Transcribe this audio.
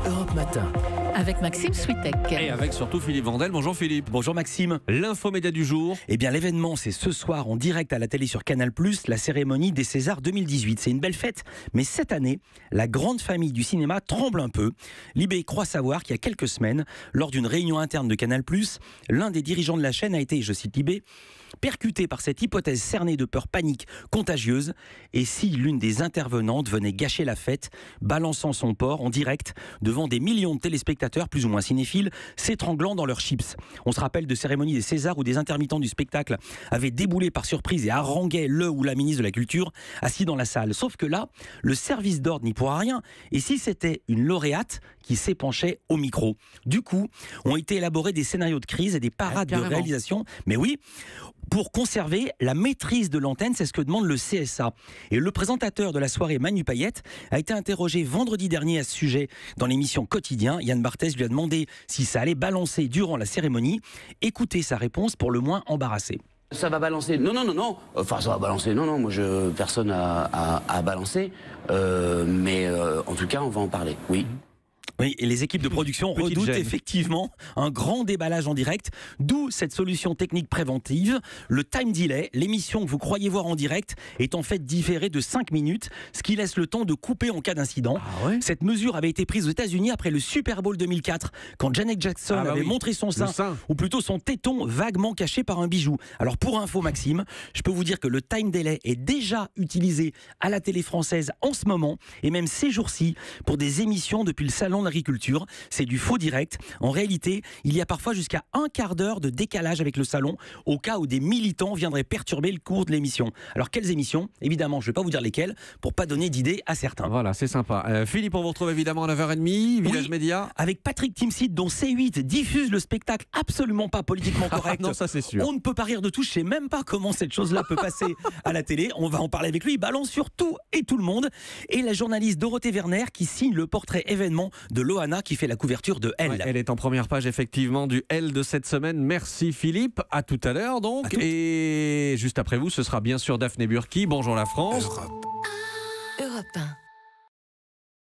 Europe Matin. Avec Maxime Switek. Et avec surtout Philippe Vandel. Bonjour Philippe. Bonjour Maxime. L'infomédia du jour. Eh bien l'événement, c'est ce soir en direct à la télé sur Canal+, la cérémonie des Césars 2018. C'est une belle fête, mais cette année, la grande famille du cinéma tremble un peu. Libé croit savoir qu'il y a quelques semaines, lors d'une réunion interne de Canal+, l'un des dirigeants de la chaîne a été, je cite Libé, percuté par cette hypothèse cernée de peur panique contagieuse. Et si l'une des intervenantes venait gâcher la fête, balançant son porc en direct devant des millions de téléspectateurs plus ou moins cinéphiles, s'étranglant dans leurs chips. On se rappelle de cérémonies des Césars où des intermittents du spectacle avaient déboulé par surprise et haranguaient le ou la ministre de la Culture assis dans la salle. Sauf que là, le service d'ordre n'y pourra rien. Et si c'était une lauréate qui s'épanchait au micro? Du coup, ont été élaborés des scénarios de crise et des parades de réalisation. Mais oui, pour conserver la maîtrise de l'antenne, c'est ce que demande le CSA. Et le présentateur de la soirée, Manu Payette, a été interrogé vendredi dernier à ce sujet dans l'émission Quotidien. Yann Barthès lui a demandé si ça allait balancer durant la cérémonie. Écoutez sa réponse, pour le moins embarrassée. Ça va balancer? Non. Enfin, ça va balancer. Non. Moi, personne à balancer. Mais en tout cas, on va en parler. Oui. Oui, et les équipes de production redoutent effectivement un grand déballage en direct, d'où cette solution technique préventive, le time delay. L'émission que vous croyez voir en direct est en fait différée de 5 minutes, ce qui laisse le temps de couper en cas d'incident. Cette mesure avait été prise aux États-Unis après le Super Bowl 2004, quand Janet Jackson avait montré son sein, ou plutôt son téton vaguement caché par un bijou. Alors pour info Maxime, je peux vous dire que le time delay est déjà utilisé à la télé française en ce moment, et même ces jours-ci, pour des émissions depuis le salon de l'agriculture. C'est du faux direct. En réalité, il y a parfois jusqu'à un quart d'heure de décalage avec le salon, au cas où des militants viendraient perturber le cours de l'émission. Alors quelles émissions? Évidemment, je ne vais pas vous dire lesquelles, pour pas donner d'idées à certains. Voilà, c'est sympa. Philippe, on vous retrouve évidemment à 9h30, Village Média. Avec Patrick Timsit, dont C8 diffuse le spectacle absolument pas politiquement correct. Non, ça c'est sûr. On ne peut pas rire de tout. Je sais même pas comment cette chose-là peut passer à la télé. On va en parler avec lui. Il balance sur tout et tout le monde. Et la journaliste Dorothée Werner qui signe le portrait événement de Loana qui fait la couverture de Elle. Ouais, elle est en première page effectivement du Elle de cette semaine. Merci Philippe. À tout à l'heure donc. Et juste après vous, ce sera bien sûr Daphné Burki. Bonjour la France.